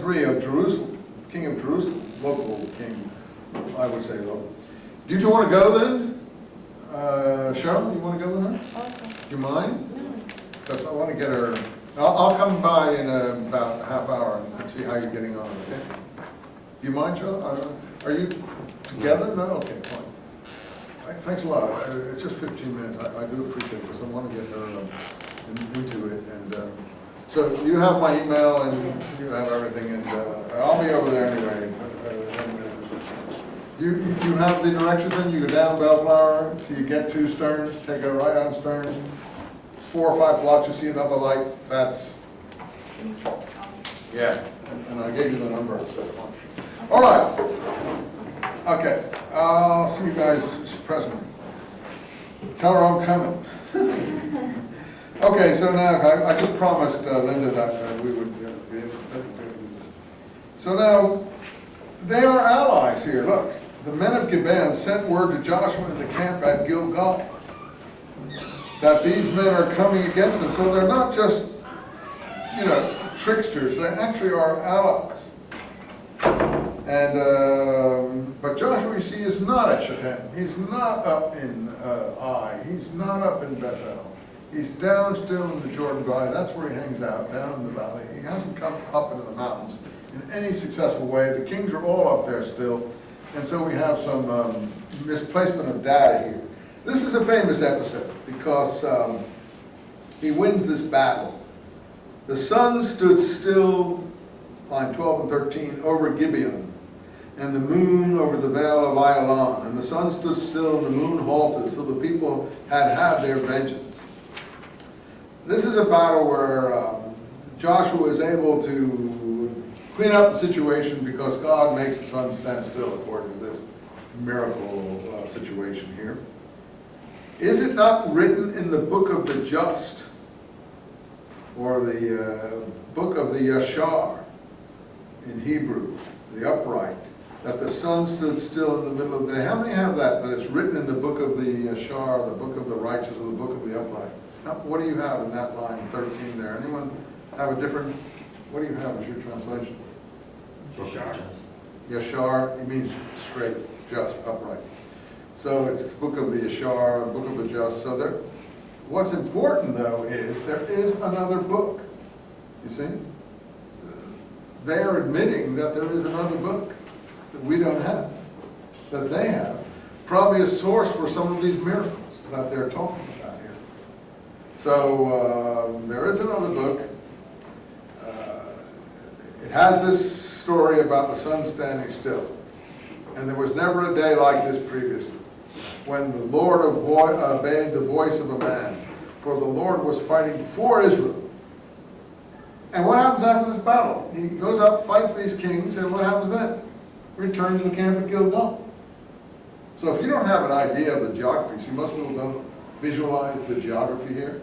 3 of Jerusalem, king of Jerusalem, local king, I would say local. Do you two want to go then? Cheryl, you want to go with her? Okay. Do you mind? Because I want to get her, I'll come by in about a half hour and see how you're getting on, okay? Do you mind, Cheryl? Are you together? No? Okay, fine. Thanks a lot. It's just 15 minutes. I do appreciate it because I want to get her into it. And so you have my email and you have everything, and I'll be over there anyway. You have the directions in. You go down Bellflower till you get to Stearns. Take a right on Stearns. 4 or 5 blocks, you see another light. That's yeah. And I gave you the number. So. All right. Okay. I'll see you guys presently. Tell her I'm coming. Okay, so now I just promised Linda that we would be able to do this. So now they are allies here. Look, the men of Gibeon sent word to Joshua in the camp at Gilgal that these men are coming against them. So they're not just, tricksters. They actually are allies. And but Joshua, you see, is not at Shechem. He's not up in Ai. He's not up in Bethel. He's down still in the Jordan Valley. That's where he hangs out, down in the valley. He hasn't come up into the mountains in any successful way. The kings are all up there still. And so we have some misplacement of data here. This is a famous episode because he wins this battle. The sun stood still, line 12 and 13, over Gibeon, and the moon over the vale of Ayalon. And the sun stood still and the moon halted till the people had their vengeance. This is a battle where Joshua is able to clean up the situation because God makes the sun stand still according to this miracle situation here. Is it not written in the book of the just, or the book of the Yashar in Hebrew, the upright, that the sun stood still in the middle of the day? How many have that it's written in the book of the Yashar, the book of the righteous, or the book of the upright? Now, what do you have in that line 13 there? Anyone have a different, what do you have as your translation? Yashar. Yashar, it means straight, just, upright. So it's book of the Yashar, book of the just. So there, what's important though is there is another book. You see? They are admitting that there is another book that we don't have, that they have. Probably a source for some of these miracles that they're talking about here. So there is another book. It has this story about the sun standing still. And there was never a day like this previously, when the Lord obeyed the voice of a man, for the Lord was fighting for Israel. And what happens after this battle? He goes up, fights these kings, and what happens then? Return to the camp at Gilgal. So if you don't have an idea of the geography, see, most people don't visualize the geography here.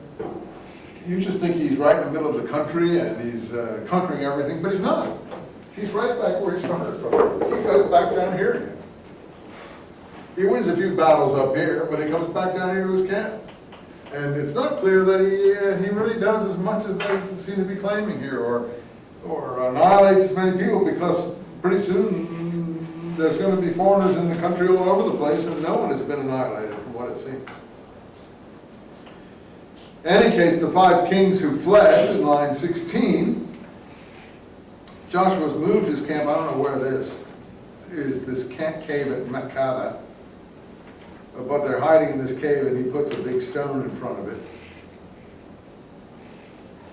You just think he's right in the middle of the country and he's conquering everything, but he's not. He's right back where he started from. He goes back down here again. He wins a few battles up here, but he comes back down here to his camp. And it's not clear that he really does as much as they seem to be claiming here, or annihilates as many people, because pretty soon there's going to be foreigners in the country all over the place, and no one has been annihilated from what it seems. In any case, the 5 kings who fled, in line 16, Joshua's moved his camp. I don't know where this is, this cave at Makkedah. But they're hiding in this cave, and he puts a big stone in front of it.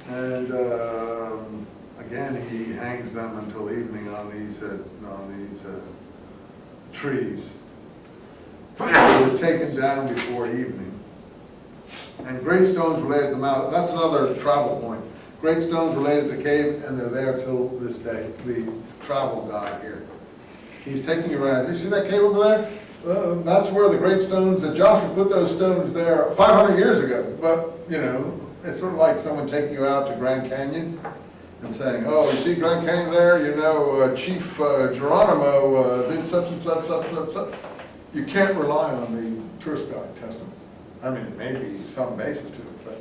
And again, he hangs them until evening on these trees. They were taken down before evening. And great stones related to the mouth. That's another travel point. Great stones related to the cave, and they're there till this day. The travel guide here. He's taking you around. You see that cave over there? That's where the great stones, that Joshua put those stones there 500 years ago. But, it's sort of like someone taking you out to Grand Canyon and saying, oh, you see Grand Canyon there? Chief Geronimo did such and such, such and such. You can't rely on the tourist guide testament. I mean, it may be some basis to it, but,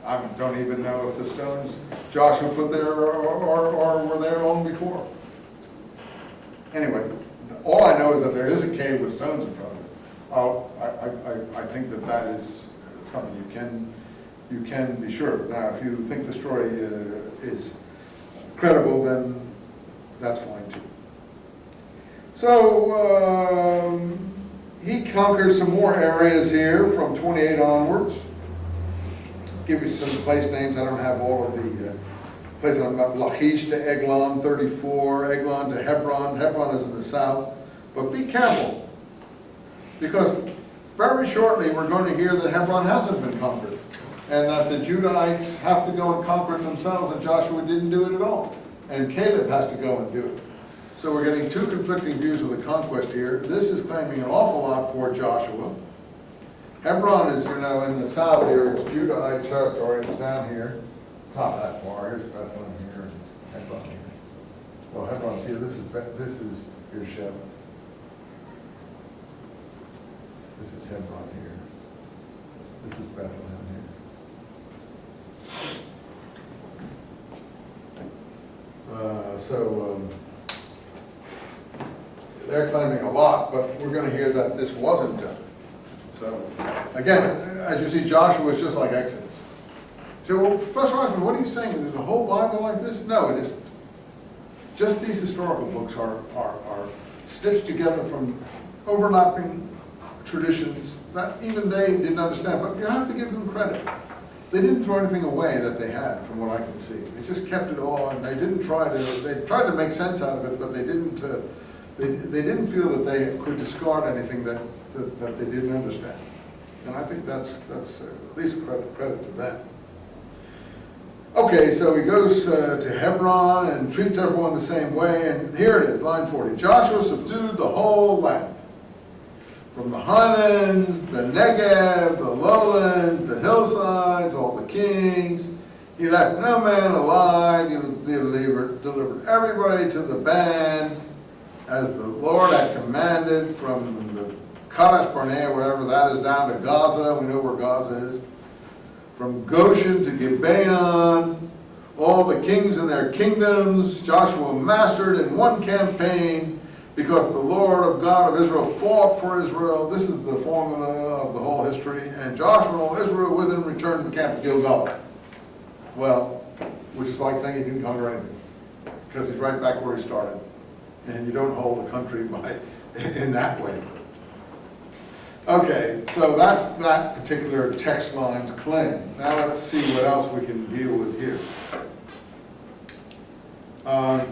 I don't even know if the stones Joshua put there or were there long that there is a cave with stones in front of it. I think that that is something you can be sure. Now, if you think the story is credible, then that's fine too. So he conquers some more areas here from 28 onwards. Give you some place names. I don't have all of the places. I'm about Lachish to Eglon, 34, Eglon to Hebron. Hebron is in the south. But be careful, because very shortly we're going to hear that Hebron hasn't been conquered, and that the Judahites have to go and conquer it themselves, and Joshua didn't do it at all. And Caleb has to go and do it. So we're getting two conflicting views of the conquest here. This is claiming an awful lot for Joshua. Hebron is, you know, in the south here. It's Judahite territory. It's down here. Not that far. Here's Bethlehem here, and Hebron here. Well, Hebron's here. This is here's Sheba. This is Hebron here. This is Bethlehem here. They're claiming a lot, but we're going to hear that this wasn't done. So, again, as you see, Joshua is just like Exodus. So, well, Professor Eisenman, what are you saying? Is the whole Bible like this? No, it isn't. Just these historical books are stitched together from overlapping traditions that even they didn't understand, but you have to give them credit. They didn't throw anything away that they had, from what I can see. They just kept it all, and they tried to make sense out of it, but they didn't feel that they could discard anything that they didn't understand. And I think that's at least credit to them. Okay, so he goes to Hebron and treats everyone the same way, and here it is, line 40. Joshua subdued the whole land. From the highlands, the Negev, the lowlands, the hillsides, all the kings. He left no man alive. He delivered everybody to the band, as the Lord had commanded, from the Kadesh Barnea, wherever that is, down to Gaza. We know where Gaza is. From Goshen to Gibeon, all the kings and their kingdoms, Joshua mastered in one campaign, because the Lord of God of Israel fought for Israel. This is the formula of the whole history. And Joshua and all Israel with him returned to the camp of Gilgal. Well, which is like saying he didn't conquer anything, because he's right back where he started. And you don't hold a country in that way. Okay, so that's that particular text line's claim. Now let's see what else we can deal with here. How